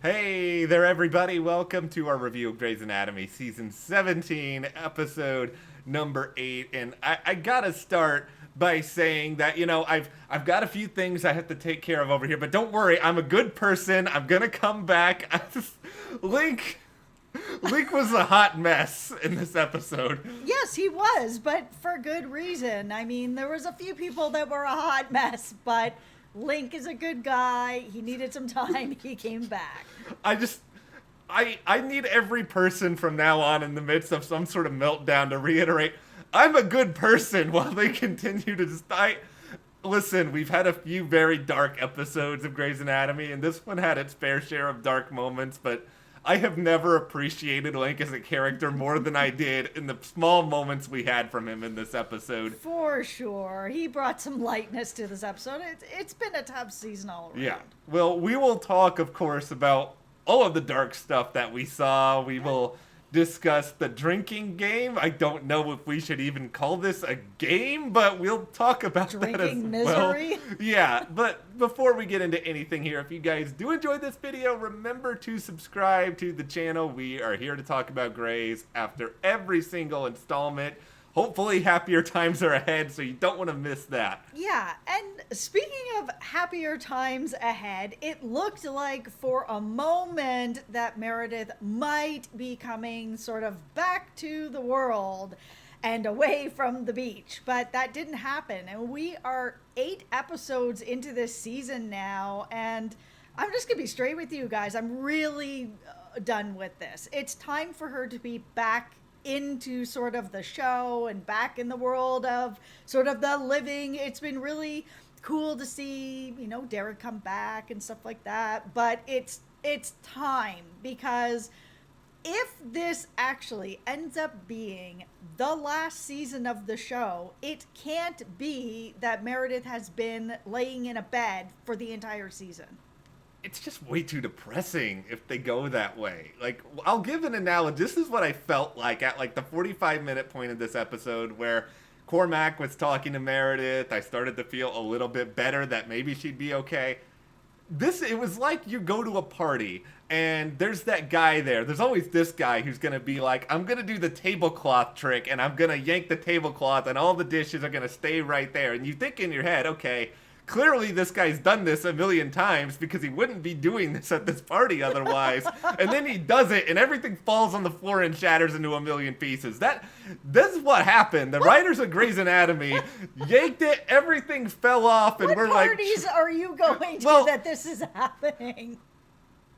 Hey there, everybody. Welcome to our review of Grey's Anatomy, Season 17, Episode number 8. And I gotta start by saying that, I've got a few things I have to take care of over here, but don't worry, I'm a good person. I'm gonna come back. Link, Link was a hot mess in this episode. Yes, he was, but for good reason. I mean, there was a few people that were a hot mess, but Link is a good guy. He needed some time. He came back. I just I need every person from now on in the midst of some sort of meltdown to reiterate I'm a good person while they continue to just listen, we've had a few very dark episodes of Grey's Anatomy, and this one had its fair share of dark moments, but I have never appreciated Link as a character more than I did in the small moments we had from him in this episode. For sure. He brought some lightness to this episode. It's been a tough season all around. Yeah. Well, we will talk, of course, about all of the dark stuff that we saw. We will discuss the drinking game. I don't know if we should even call this a game, but we'll talk about that as Drinking well. misery. Yeah, but before we get into anything here, if you guys do enjoy this video, remember to subscribe to the channel. We are here to talk about Grey's after every single installment. Hopefully happier times are ahead, so you don't want to miss that. Yeah, and speaking of happier times ahead, it looked like for a moment that Meredith might be coming sort of back to the world and away from the beach, but that didn't happen. And we are 8 episodes into this season now, and I'm just gonna be straight with you guys. I'm really done with this. It's time for her to be back into sort of the show and back in the world of sort of the living. It's been really cool to see, Derek come back and stuff like that, but it's time, because if this actually ends up being the last season of the show, it can't be that Meredith has been laying in a bed for the entire season. It's just way too depressing if they go that way. Like, I'll give an analogy. This is what I felt like at like the 45-minute point of this episode where Cormac was talking to Meredith. I started to feel a little bit better that maybe she'd be okay. It was like you go to a party and there's that guy there. There's always this guy who's going to be like, I'm going to do the tablecloth trick and I'm going to yank the tablecloth and all the dishes are going to stay right there. And you think in your head, okay, clearly this guy's done this a million times because he wouldn't be doing this at this party otherwise. And then he does it and everything falls on the floor and shatters into a million pieces. This is what happened. The writers of Grey's Anatomy yanked it, everything fell off, and we're like... What parties are you going to that this is happening?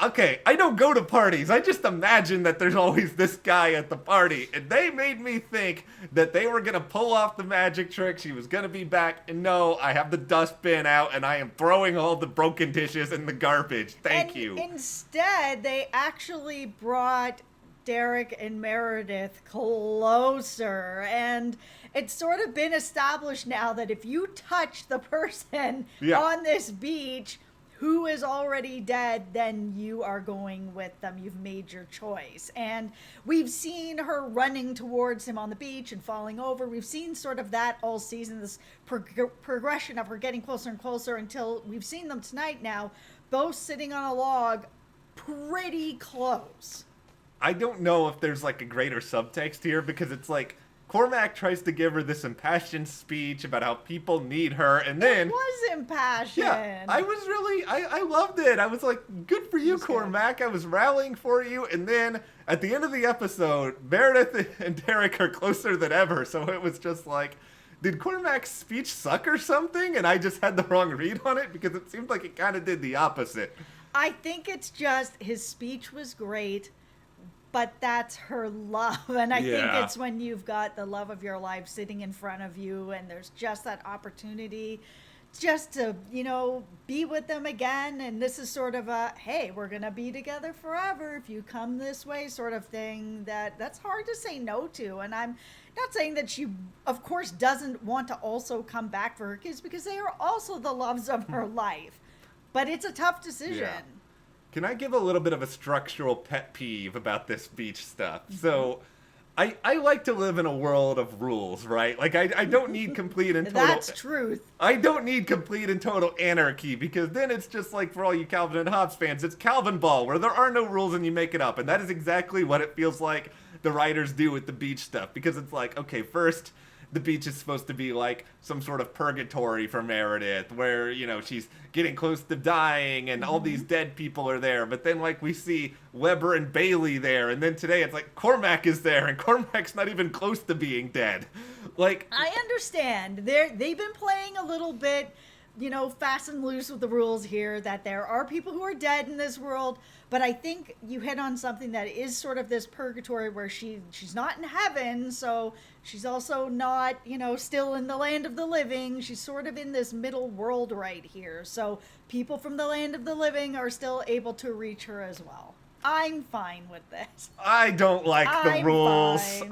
Okay, I don't go to parties. I just imagine that there's always this guy at the party. And they made me think that they were going to pull off the magic trick. She was going to be back. And no, I have the dustbin out and I am throwing all the broken dishes in the garbage. Thank you. Instead, they actually brought Derek and Meredith closer. And it's sort of been established now that if you touch the person on this beach who is already dead, then you are going with them. You've made your choice. And we've seen her running towards him on the beach and falling over. We've seen sort of that all season, this progression of her getting closer and closer until we've seen them tonight now, both sitting on a log pretty close. I don't know if there's like a greater subtext here, because it's like Cormac tries to give her this impassioned speech about how people need her, and then... It was impassioned. Yeah, I was really... I loved it. I was like, good for you, Cormac. I was rallying for you, and then at the end of the episode, Meredith and Derek are closer than ever, so it was just like, did Cormac's speech suck or something? And I just had the wrong read on it, because it seemed like it kind of did the opposite. I think it's just his speech was great, but that's her love. And I think it's when you've got the love of your life sitting in front of you and there's just that opportunity just to, be with them again. And this is sort of a, hey, we're going to be together forever if you come this way sort of thing that's hard to say no to. And I'm not saying that she, of course, doesn't want to also come back for her kids, because they are also the loves of her life. But it's a tough decision. Yeah. Can I give a little bit of a structural pet peeve about this beach stuff? So, I like to live in a world of rules, right? Like, I don't need complete and total... That's truth. I don't need complete and total anarchy, because then it's just like, for all you Calvin and Hobbes fans, it's Calvin Ball, where there are no rules and you make it up. And that is exactly what it feels like the writers do with the beach stuff. Because it's like, okay, first, the beach is supposed to be like some sort of purgatory for Meredith, where, you know, she's getting close to dying and all these dead people are there. But then, like, we see Weber and Bailey there, and then today it's like Cormac is there, and Cormac's not even close to being dead. Like, I understand. They've been playing a little bit, you know, fast and loose with the rules here, that there are people who are dead in this world. But I think you hit on something that is sort of this purgatory where she's not in heaven, so she's also not, you know, still in the land of the living. She's sort of in this middle world right here. So people from the land of the living are still able to reach her as well. I'm fine with this. I don't like the rules. Fine.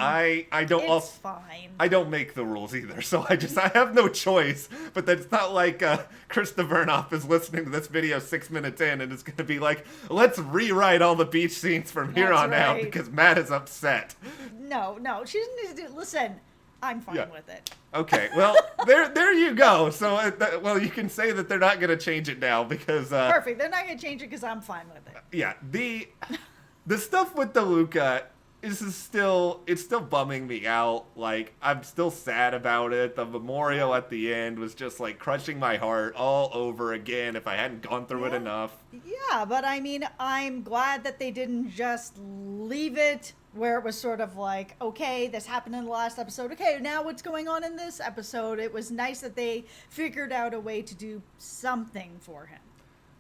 I don't. It's fine. I don't make the rules either, so I have no choice. But that's not like Krista Vernoff is listening to this video 6 minutes in and is going to be like, let's rewrite all the beach scenes from here on out because Matt is upset. No, she doesn't need to do. Listen, I'm fine with it. Okay, well, there you go. So, well, you can say that they're not going to change it now because... Perfect. They're not going to change it because I'm fine with it. Yeah, the stuff with DeLuca is still bumming me out. Like, I'm still sad about it. The memorial at the end was just, like, crushing my heart all over again if I hadn't gone through it enough. Yeah, but I mean, I'm glad that they didn't just leave it where it was sort of like, okay, this happened in the last episode. Okay, now what's going on in this episode? It was nice that they figured out a way to do something for him.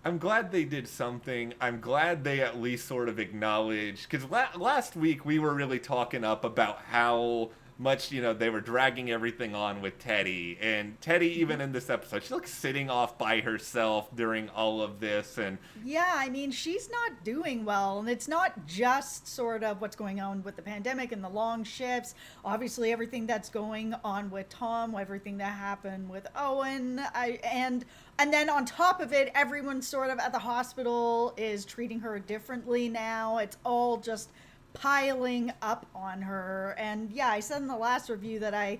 I'm glad they did something. I'm glad they at least sort of acknowledged, because last week we were really talking up about how much, you know, they were dragging everything on with Teddy. And Teddy, even in this episode, she's like sitting off by herself during all of this. And yeah, I mean, she's not doing well. And it's not just sort of what's going on with the pandemic and the long shifts. Obviously, everything that's going on with Tom, everything that happened with Owen. And then on top of it, everyone sort of at the hospital is treating her differently now. It's all just piling up on her. And yeah, I said in the last review that I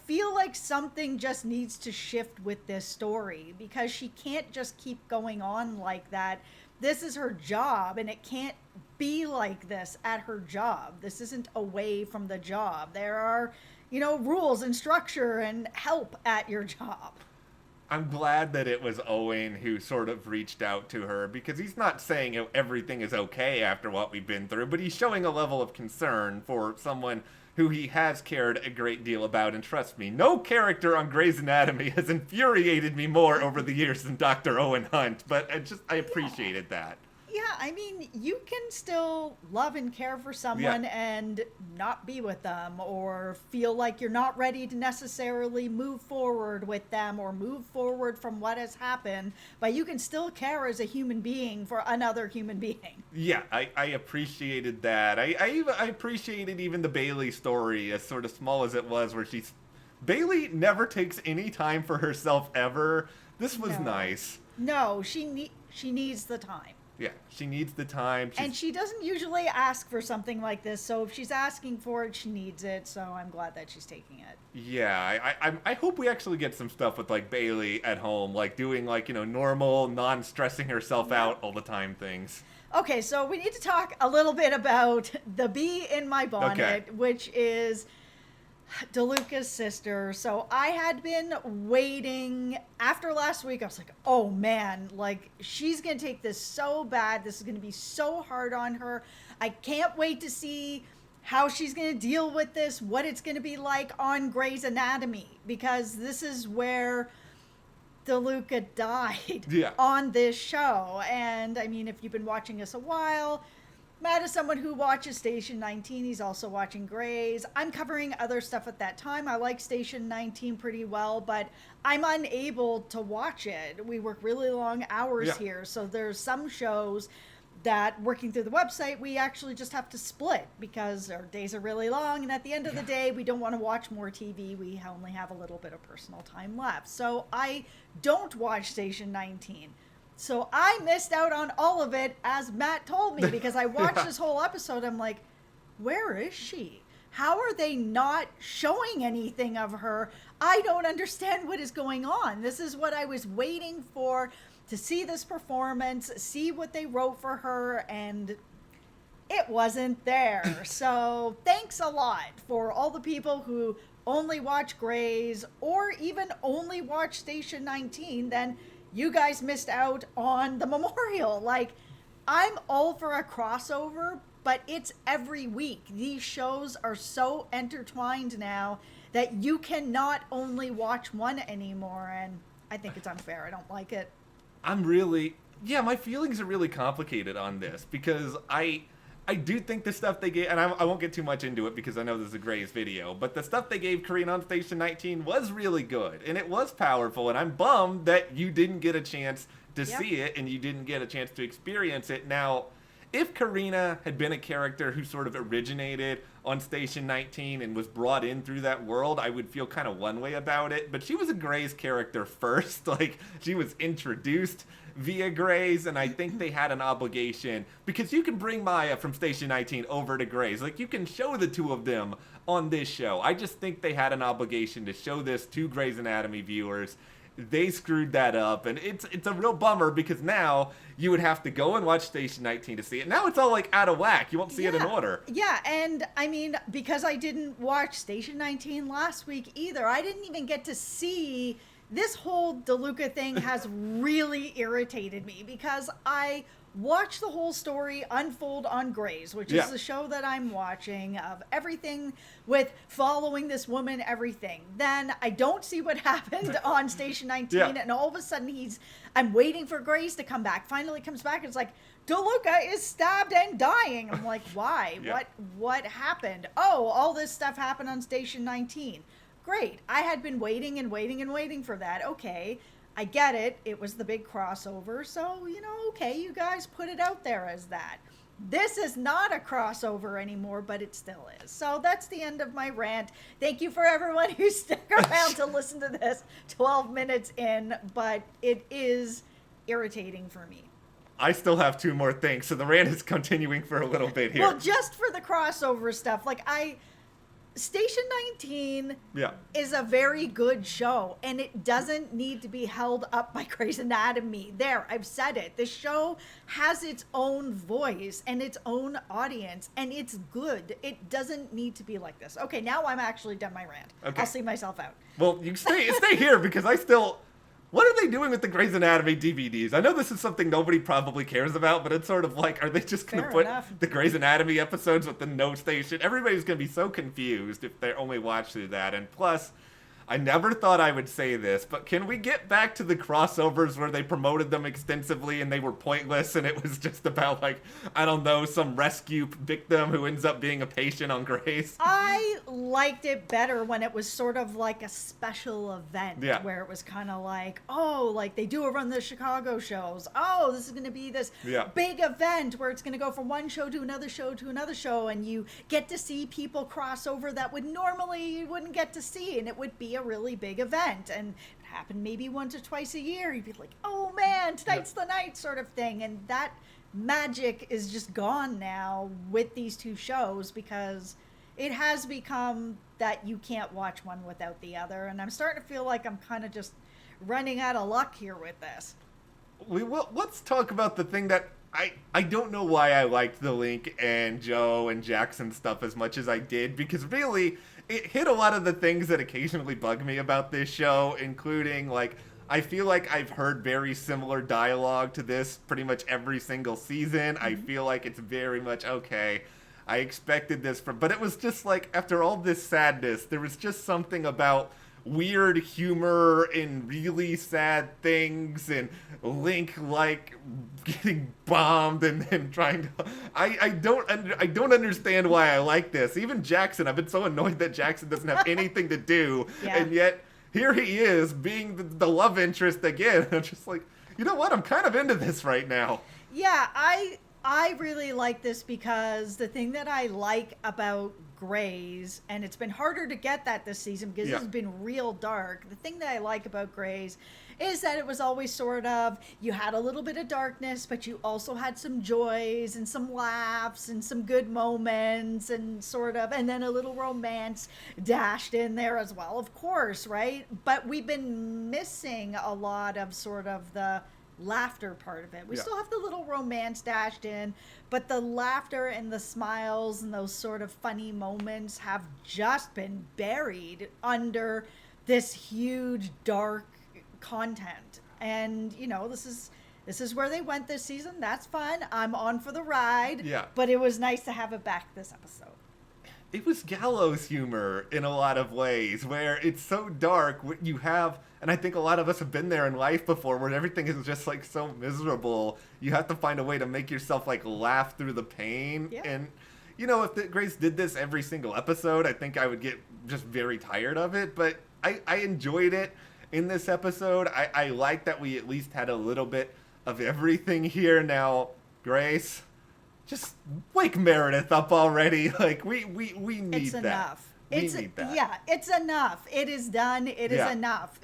feel like something just needs to shift with this story, because she can't just keep going on like that. This is her job, and it can't be like this at her job. This isn't away from the job. There are, you know, rules and structure and help at your job. I'm glad that it was Owen who sort of reached out to her, because he's not saying everything is okay after what we've been through, but he's showing a level of concern for someone who he has cared a great deal about. And trust me, no character on Grey's Anatomy has infuriated me more over the years than Dr. Owen Hunt, but I appreciated that. Yeah, I mean, you can still love and care for someone and not be with them, or feel like you're not ready to necessarily move forward with them or move forward from what has happened, but you can still care as a human being for another human being. Yeah, I appreciated that. I appreciated even the Bailey story, as sort of small as it was, where Bailey never takes any time for herself ever. This was nice. No, she needs the time. Yeah, she needs the time. And she doesn't usually ask for something like this, so if she's asking for it, she needs it, so I'm glad that she's taking it. Yeah, I hope we actually get some stuff with, like, Bailey at home, like, doing, like, you know, normal, non-stressing herself out all the time things. Okay, so we need to talk a little bit about the bee in my bonnet, which is DeLuca's sister. So I had been waiting after last week. I was like, oh man, like, she's gonna take this so bad. This is gonna be so hard on her. I can't wait to see how she's gonna deal with this, what it's gonna be like on Grey's Anatomy, because this is where DeLuca died on this show. And I mean, if you've been watching us a while, Matt is someone who watches Station 19. He's also watching Grey's. I'm covering other stuff at that time. I like Station 19 pretty well, but I'm unable to watch it. We work really long hours here, so there's some shows that, working through the website, we actually just have to split because our days are really long, and at the end of the day, we don't want to watch more TV. We only have a little bit of personal time left. So I don't watch Station 19. So I missed out on all of it, as Matt told me, because I watched this whole episode. I'm like, where is she? how are they not showing anything of her? I don't understand what is going on. This is what I was waiting for, to see this performance, see what they wrote for her, and it wasn't there. So thanks a lot for all the people who only watch Grey's or even only watch Station 19. Then you guys missed out on the memorial. Like, I'm all for a crossover, but it's every week. These shows are so intertwined now that you cannot only watch one anymore, and I think it's unfair. I don't like it. My feelings are really complicated on this, because I do think the stuff they gave, and I won't get too much into it because I know this is a Grey's video, but the stuff they gave Karina on Station 19 was really good, and it was powerful, and I'm bummed that you didn't get a chance to see it, and you didn't get a chance to experience it. Now, if Karina had been a character who sort of originated on Station 19 and was brought in through that world, I would feel kind of one way about it. But she was a Grey's character first. Like, she was introduced via Grey's, and I think they had an obligation, because you can bring Maya from Station 19 over to Grey's. Like, you can show the two of them on this show. I just think they had an obligation to show this to Grey's Anatomy viewers. They screwed that up, and it's a real bummer, because now you would have to go and watch Station 19 to see it. Now it's all like out of whack. You won't see it in order. Yeah, and I mean, because I didn't watch Station 19 last week either, I didn't even get to see this whole DeLuca thing. Has really irritated me, because I watch the whole story unfold on Grey's, which is the show that I'm watching, of everything with following this woman, everything. Then I don't see what happened on Station 19, and all of a sudden I'm waiting for Grey's to come back. Finally comes back, and it's like, DeLuca is stabbed and dying. I'm like, why? What happened? Oh, all this stuff happened on Station 19. Great. I had been waiting and waiting and waiting for that. Okay. I get it. It was the big crossover. So, okay, you guys put it out there as that. This is not a crossover anymore, but it still is. So that's the end of my rant. Thank you for everyone who stuck around to listen to this 12 minutes in, but it is irritating for me. I still have two more things, so the rant is continuing for a little bit here. Well, just for the crossover stuff, Station 19 is a very good show, and it doesn't need to be held up by Grey's Anatomy. There, I've said it. The show has its own voice and its own audience, and it's good. It doesn't need to be like this. Okay, now I'm actually done my rant. Okay. I'll see myself out. Well, you stay here, because I still... What are they doing with the Grey's Anatomy DVDs? I know this is something nobody probably cares about, but it's sort of like, are they just going to put the Grey's Anatomy episodes with the no station? Everybody's going to be so confused if they only watch through that. And plus, I never thought I would say this, but can we get back to the crossovers where they promoted them extensively and they were pointless, and it was just about, like, I don't know, some rescue victim who ends up being a patient on Grey's? I liked it better when it was sort of like a special event, where it was kind of like, oh, like they do over on the Chicago shows. Oh, this is going to be this big event where it's going to go from one show to another show to another show, and you get to see people cross over that would normally you wouldn't get to see, and it would be a really big event, and it happened maybe once or twice a year. You'd be like, oh man, tonight's the night, sort of thing. And that magic is just gone now with these two shows, because it has become that you can't watch one without the other, and I'm starting to feel like I'm kind of just running out of luck here with this. Let's talk about the thing that I don't know why I liked the Link and Joe and Jackson stuff as much as I did, because really it hit a lot of the things that occasionally bug me about this show, including, like, I feel like I've heard very similar dialogue to this pretty much every single season. I feel like it's very much, okay, I expected this but it was just like, after all this sadness, there was just something about weird humor in really sad things, and Link like getting bombed and then trying to I don't understand why I like this. Even Jackson, I've been so annoyed that Jackson doesn't have anything to do, and yet here he is being the love interest again. I'm just like, you know what, I'm kind of into this right now. I really like this, because the thing that I like about Grays, and it's been harder to get that this season because it's been real dark. The thing that I like about Grays is that it was always sort of, you had a little bit of darkness, but you also had some joys and some laughs and some good moments and sort of, and then a little romance dashed in there as well, of course, right? But we've been missing a lot of sort of the laughter part of it. We still have the little romance dashed in, but the laughter and the smiles and those sort of funny moments have just been buried under this huge dark content. And you know, this is where they went this season. That's fun. I'm on for the ride. Yeah. But it was nice to have it back this episode. It was gallows humor in a lot of ways, where it's so dark. You have, and I think a lot of us have been there in life before, where everything is just like so miserable. You have to find a way to make yourself like laugh through the pain. Yeah. And you know, if Grace did this every single episode, I think I would get just very tired of it. But I enjoyed it in this episode. I like that we at least had a little bit of everything here. Now, Grace, just wake Meredith up already. Like, we need It's that. enough. We need that. Yeah, it's enough. It is done. It is Yeah. enough.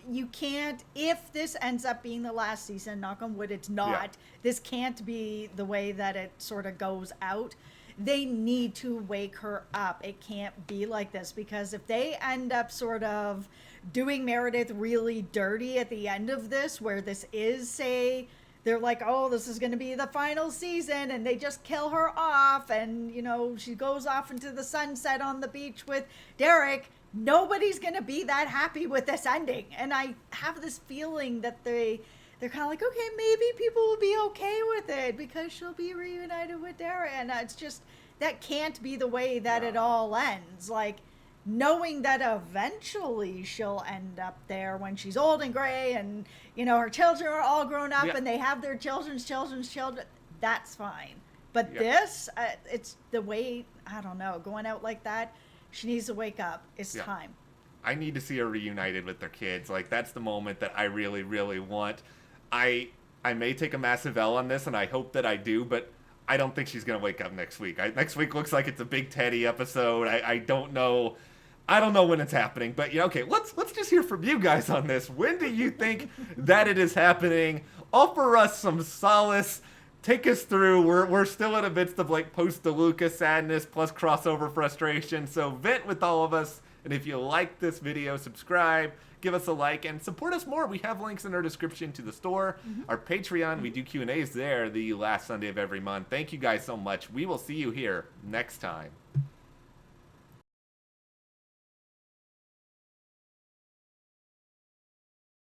You can't, if this ends up being the last season, knock on wood, it's not. Yeah. This can't be the way that it sort of goes out. They need to wake her up. It can't be like this, because if they end up sort of doing Meredith really dirty at the end of this, where this is, say, they're like, oh, this is going to be the final season, and they just kill her off, and, you know, she goes off into the sunset on the beach with Derek, nobody's going to be that happy with this ending. And I have this feeling that they're kind of like, okay, maybe people will be okay with it because she'll be reunited with Derek. And it's just, that can't be the way that it all ends. Like, knowing that eventually she'll end up there when she's old and gray and, you know, her children are all grown up and they have their children's children, that's fine. But this, it's the way, I don't know, going out like that, she needs to wake up. It's time. I need to see her reunited with their kids. Like, that's the moment that I really, really want. I may take a massive L on this, and I hope that I do, but I don't think she's going to wake up next week. Next week looks like it's a Big Teddy episode. I don't know. I don't know when it's happening, but yeah, okay, let's just hear from you guys on this. When do you think that it is happening? Offer us some solace. Take us through. We're still in the midst of like post DeLuca sadness plus crossover frustration. So vent with all of us. And if you like this video, subscribe, give us a like, and support us more. We have links in our description to the store, our Patreon. We do Q&As there the last Sunday of every month. Thank you guys so much. We will see you here next time.